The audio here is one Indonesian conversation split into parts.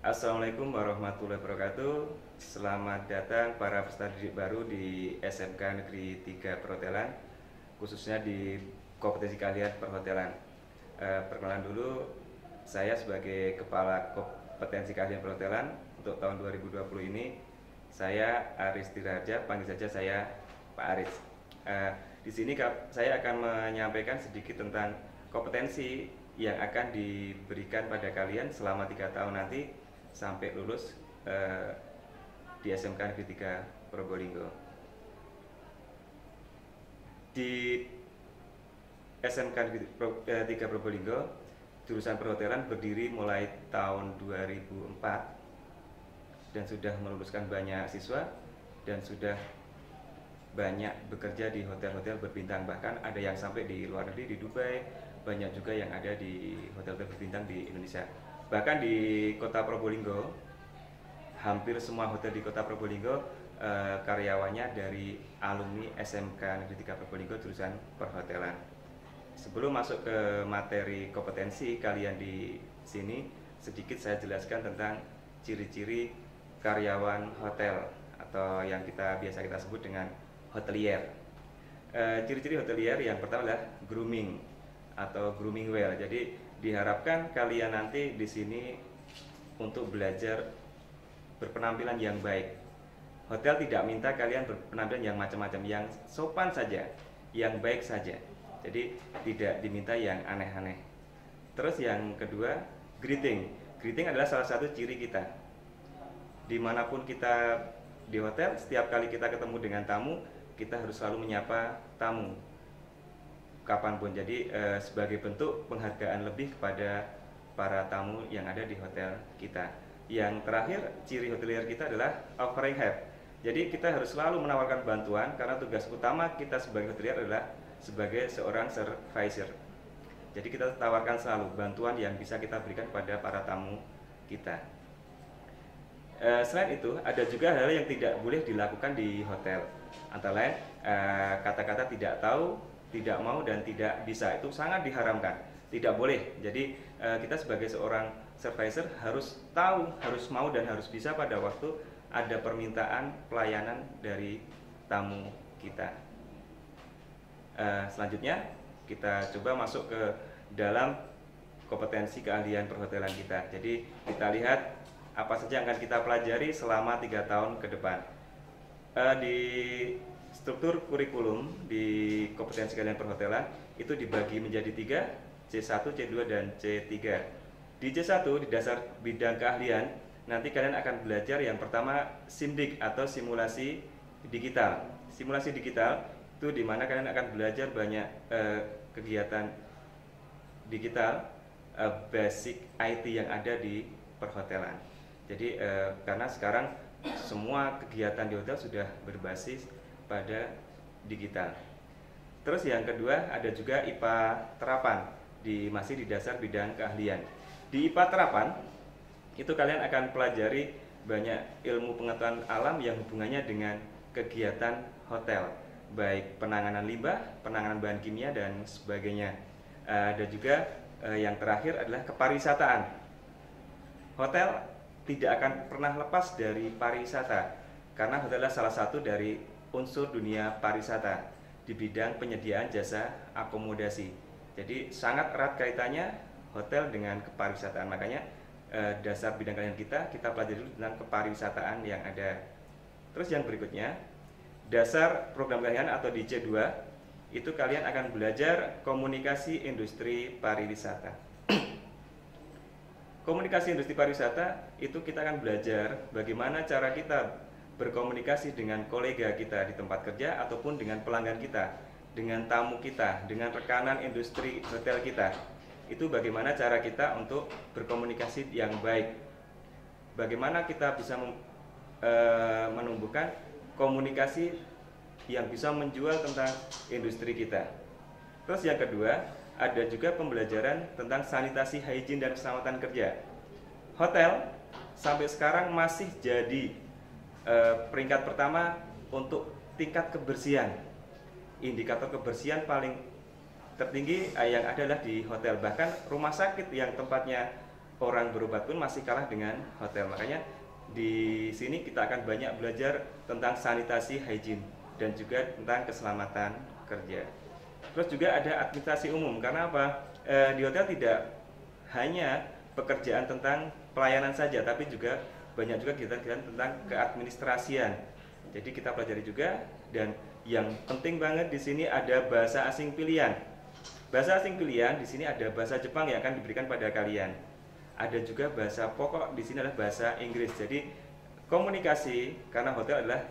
Assalamualaikum warahmatullahi wabarakatuh. Selamat datang para peserta didik baru di SMK Negeri 3 Perhotelan, khususnya di kompetensi keahlian perhotelan. Perkenalan dulu, saya sebagai Kepala Kompetensi Keahlian Perhotelan untuk tahun 2020 ini, saya Aris Dirharja, panggil saja saya Pak Aris. Di sini saya akan menyampaikan sedikit tentang kompetensi yang akan diberikan pada kalian selama 3 tahun nanti sampai lulus di SMK Negeri 3 Probolinggo. Di SMK Negeri 3 Probolinggo, jurusan perhotelan berdiri mulai tahun 2004 dan sudah meluluskan banyak siswa dan sudah banyak bekerja di hotel-hotel berbintang, bahkan ada yang sampai di luar negeri, di Dubai, banyak juga yang ada di hotel-hotel berbintang di Indonesia. Bahkan di kota Probolinggo, hampir semua hotel di kota Probolinggo karyawannya dari alumni SMK Negeri 3 Probolinggo jurusan perhotelan. Sebelum masuk ke materi kompetensi kalian di sini, sedikit saya jelaskan tentang ciri-ciri karyawan hotel atau yang biasa kita sebut dengan hotelier. Ciri-ciri hotelier yang pertama adalah grooming atau grooming well. Jadi diharapkan kalian nanti di sini untuk belajar berpenampilan yang baik. Hotel tidak minta kalian berpenampilan yang macam-macam, yang sopan saja, yang baik saja. Jadi tidak diminta yang aneh-aneh. Terus yang kedua, greeting. Greeting adalah salah satu ciri kita. Dimanapun kita di hotel, setiap kali kita ketemu dengan tamu, kita harus selalu menyapa tamu kapanpun. Jadi sebagai bentuk penghargaan lebih kepada para tamu yang ada di hotel kita. Yang terakhir, ciri hotelier kita adalah offering help. Jadi kita harus selalu menawarkan bantuan karena tugas utama kita sebagai hotelier adalah sebagai seorang supervisor. Jadi kita tawarkan selalu bantuan yang bisa kita berikan kepada para tamu kita. Selain itu, ada juga hal yang tidak boleh dilakukan di hotel. Antara lain kata-kata tidak tahu, tidak mau, dan tidak bisa. Itu sangat diharamkan, tidak boleh. Jadi kita sebagai seorang supervisor harus tahu, harus mau, dan harus bisa pada waktu ada permintaan pelayanan dari tamu kita. Selanjutnya kita coba masuk ke dalam kompetensi keahlian perhotelan kita. Jadi kita lihat apa saja yang akan kita pelajari selama 3 tahun ke depan. Di struktur kurikulum di kompetensi keahlian perhotelan itu dibagi menjadi 3, C1, C2, dan C3. Di C1, di dasar bidang keahlian, nanti kalian akan belajar yang pertama SIMDIK atau simulasi digital. Simulasi digital itu dimana kalian akan belajar banyak kegiatan digital, basic IT yang ada di perhotelan. Jadi karena sekarang semua kegiatan di hotel sudah berbasis pada digital. Terus yang kedua ada juga IPA terapan, masih di dasar bidang keahlian. Di IPA terapan itu kalian akan pelajari banyak ilmu pengetahuan alam yang hubungannya dengan kegiatan hotel, baik penanganan limbah, penanganan bahan kimia, dan sebagainya. Ada juga yang terakhir adalah kepariwisataan. Hotel tidak akan pernah lepas dari pariwisata karena hotel adalah salah satu dari unsur dunia pariwisata di bidang penyediaan jasa akomodasi. Jadi sangat erat kaitannya hotel dengan kepariwisataan. Makanya dasar bidang keahlian kita pelajari dulu tentang kepariwisataan yang ada. Terus yang berikutnya, dasar program keahlian atau di C2 itu kalian akan belajar komunikasi industri pariwisata. Komunikasi industri pariwisata itu kita akan belajar bagaimana cara kita berkomunikasi dengan kolega kita di tempat kerja ataupun dengan pelanggan kita, dengan tamu kita, dengan rekanan industri hotel kita. Itu bagaimana cara kita untuk berkomunikasi yang baik. Bagaimana kita bisa menumbuhkan komunikasi yang bisa menjual tentang industri kita. Terus yang kedua, ada juga pembelajaran tentang sanitasi, hygiene, dan keselamatan kerja. Hotel sampai sekarang masih jadi peringkat pertama untuk tingkat kebersihan. Indikator kebersihan paling tertinggi yang adalah di hotel. Bahkan rumah sakit yang tempatnya orang berobat pun masih kalah dengan hotel. Makanya di sini kita akan banyak belajar tentang sanitasi, hygiene, dan juga tentang keselamatan kerja. Terus juga ada administrasi umum, karena apa? Di hotel tidak hanya pekerjaan tentang pelayanan saja, tapi juga banyak juga kegiatan-kegiatan tentang keadministrasian. Jadi kita pelajari juga, dan yang penting banget di sini ada bahasa asing pilihan. Bahasa asing pilihan di sini ada bahasa Jepang yang akan diberikan pada kalian. Ada juga bahasa pokok di sini adalah bahasa Inggris. Jadi komunikasi, karena hotel adalah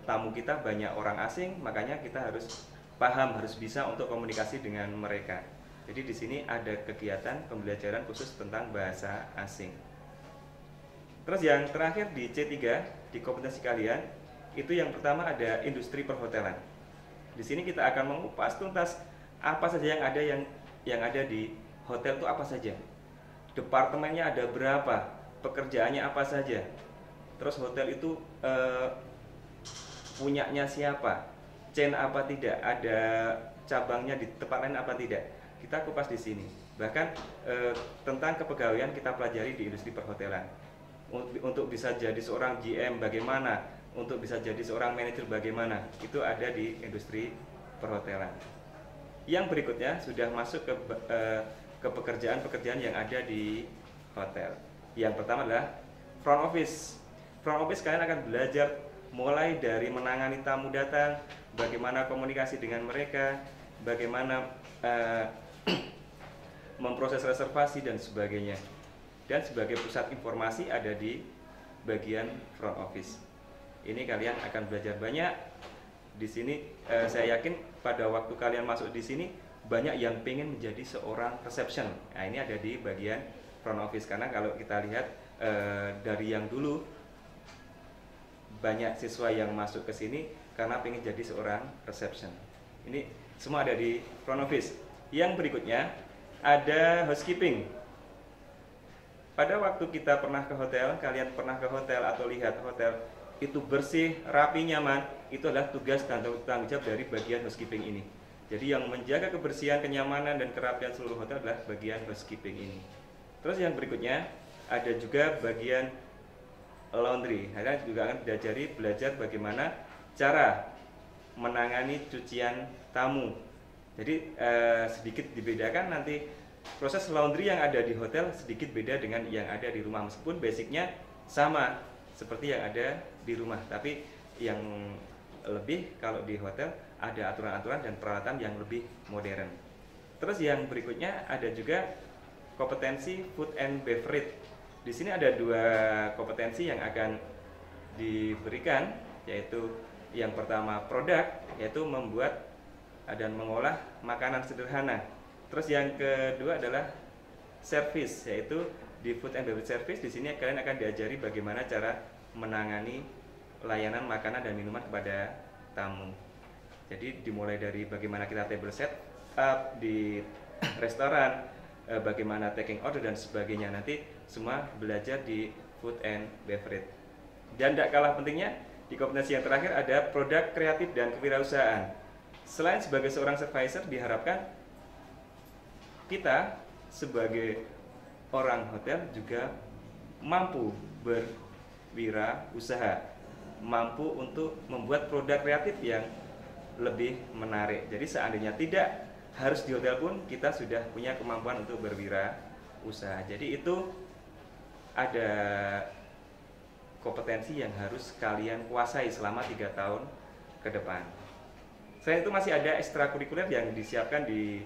tamu kita banyak orang asing, makanya kita harus paham, harus bisa untuk komunikasi dengan mereka. Jadi di sini ada kegiatan pembelajaran khusus tentang bahasa asing. Terus yang terakhir di C3, di kompetensi kalian, itu yang pertama ada industri perhotelan. Di sini kita akan mengupas tuntas apa saja yang ada di hotel itu apa saja. Departemennya ada berapa, pekerjaannya apa saja. Terus hotel itu punyanya siapa, chain apa tidak, ada cabangnya di tempat lain apa tidak. Kita kupas di sini. Bahkan tentang kepegawaian kita pelajari di industri perhotelan. Untuk bisa jadi seorang GM bagaimana, untuk bisa jadi seorang manajer bagaimana, itu ada di industri perhotelan. Yang berikutnya sudah masuk ke pekerjaan-pekerjaan yang ada di hotel. Yang pertama adalah front office. Front office kalian akan belajar mulai dari menangani tamu datang, bagaimana komunikasi dengan mereka, bagaimana memproses reservasi dan sebagainya. Dan sebagai pusat informasi ada di bagian front office. Ini kalian akan belajar banyak. Di sini saya yakin pada waktu kalian masuk di sini banyak yang pengen menjadi seorang reception. Nah, ini ada di bagian front office, karena kalau kita lihat dari yang dulu banyak siswa yang masuk ke sini karena pengen jadi seorang reception. Ini semua ada di front office. Yang berikutnya ada housekeeping. Pada waktu kita pernah ke hotel, kalian pernah ke hotel atau lihat hotel itu bersih, rapi, nyaman, itu adalah tugas dan tanggung jawab dari bagian housekeeping ini. Jadi yang menjaga kebersihan, kenyamanan, dan kerapian seluruh hotel adalah bagian housekeeping ini. Terus yang berikutnya ada juga bagian laundry. Kalian juga akan belajar bagaimana cara menangani cucian tamu. Jadi sedikit dibedakan nanti proses laundry yang ada di hotel sedikit beda dengan yang ada di rumah, meskipun basicnya sama seperti yang ada di rumah, tapi yang lebih kalau di hotel ada aturan-aturan dan peralatan yang lebih modern. Terus yang berikutnya ada juga kompetensi food and beverage. Di sini ada dua kompetensi yang akan diberikan, yaitu yang pertama produk, yaitu membuat dan mengolah makanan sederhana. Terus yang kedua adalah service, yaitu di food and beverage service. Di sini kalian akan diajari bagaimana cara menangani layanan makanan dan minuman kepada tamu. Jadi dimulai dari bagaimana kita table set up di restoran, bagaimana taking order dan sebagainya. Nanti semua belajar di food and beverage. Dan tidak kalah pentingnya, di kompetensi yang terakhir ada produk kreatif dan kewirausahaan. Selain sebagai seorang supervisor, diharapkan kita sebagai orang hotel juga mampu berwirausaha, mampu untuk membuat produk kreatif yang lebih menarik. Jadi seandainya tidak harus di hotel pun kita sudah punya kemampuan untuk berwirausaha. Jadi itu ada kompetensi yang harus kalian kuasai selama 3 tahun ke depan. Selain itu masih ada ekstrakurikuler yang disiapkan di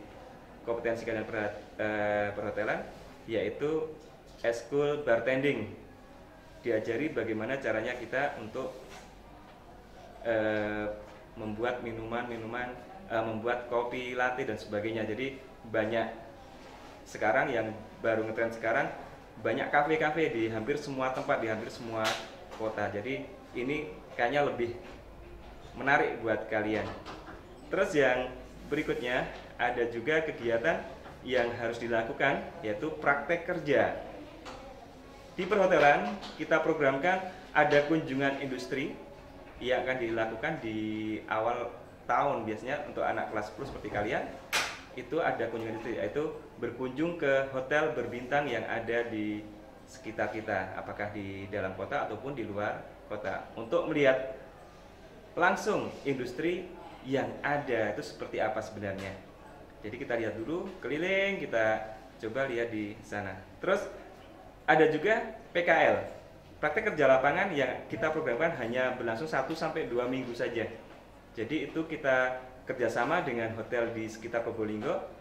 kompetensi kalian perhotelan, yaitu eskul bartending. Diajari bagaimana caranya kita untuk membuat minuman-minuman, membuat kopi, latte dan sebagainya. Jadi banyak sekarang yang baru ngetren sekarang, banyak kafe-kafe di hampir semua tempat, di hampir semua kota. Jadi ini kayaknya lebih menarik buat kalian. Terus yang berikutnya ada juga kegiatan yang harus dilakukan, yaitu praktek kerja. Di perhotelan kita programkan ada kunjungan industri yang akan dilakukan di awal tahun. Biasanya untuk anak kelas 10 seperti kalian itu ada kunjungan industri, yaitu berkunjung ke hotel berbintang yang ada di sekitar kita, apakah di dalam kota ataupun di luar kota, untuk melihat langsung industri yang ada itu seperti apa sebenarnya. Jadi kita lihat dulu keliling, kita coba lihat di sana. Terus ada juga PKL, praktek kerja lapangan, yang kita programkan hanya berlangsung 1-2 minggu saja. Jadi itu kita kerjasama dengan hotel di sekitar Probolinggo.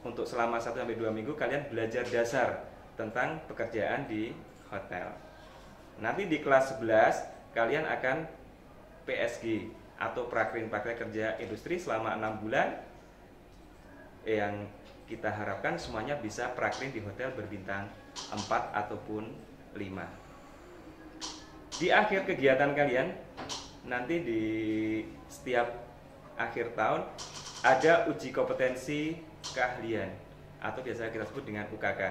Untuk selama 1-2 minggu kalian belajar dasar tentang pekerjaan di hotel. Nanti di kelas 11 kalian akan PSG atau praktek kerja industri selama 6 bulan, yang kita harapkan semuanya bisa praktek di hotel berbintang 4 ataupun 5. Di akhir kegiatan kalian nanti di setiap akhir tahun ada uji kompetensi keahlian atau biasa kita sebut dengan UKK,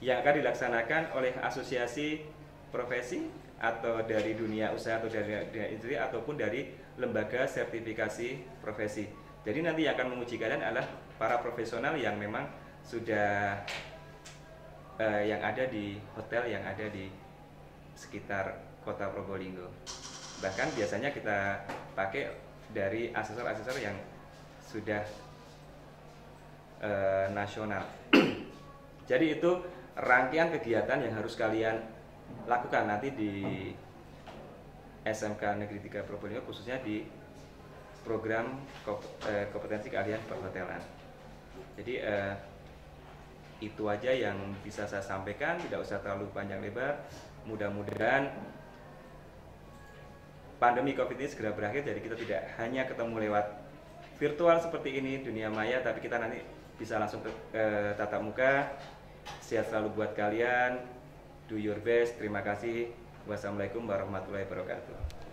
yang akan dilaksanakan oleh asosiasi profesi atau dari dunia usaha atau dari industri ataupun dari lembaga sertifikasi profesi. Jadi nanti yang akan menguji kalian adalah para profesional yang memang sudah yang ada di hotel yang ada di sekitar kota Probolinggo. Bahkan biasanya kita pakai dari asesor-asesor yang sudah nasional. Jadi itu rangkaian kegiatan yang harus kalian lakukan nanti di SMK Negeri 3 Probolinggo, khususnya di program kompetensi keahlian perhotelan. Jadi itu aja yang bisa saya sampaikan, tidak usah terlalu panjang lebar. Mudah-mudahan pandemi COVID ini segera berakhir, jadi kita tidak hanya ketemu lewat virtual seperti ini, dunia maya, tapi kita nanti bisa langsung ke tatap muka. Sehat selalu buat kalian, do your best. Terima kasih. Wassalamualaikum warahmatullahi wabarakatuh.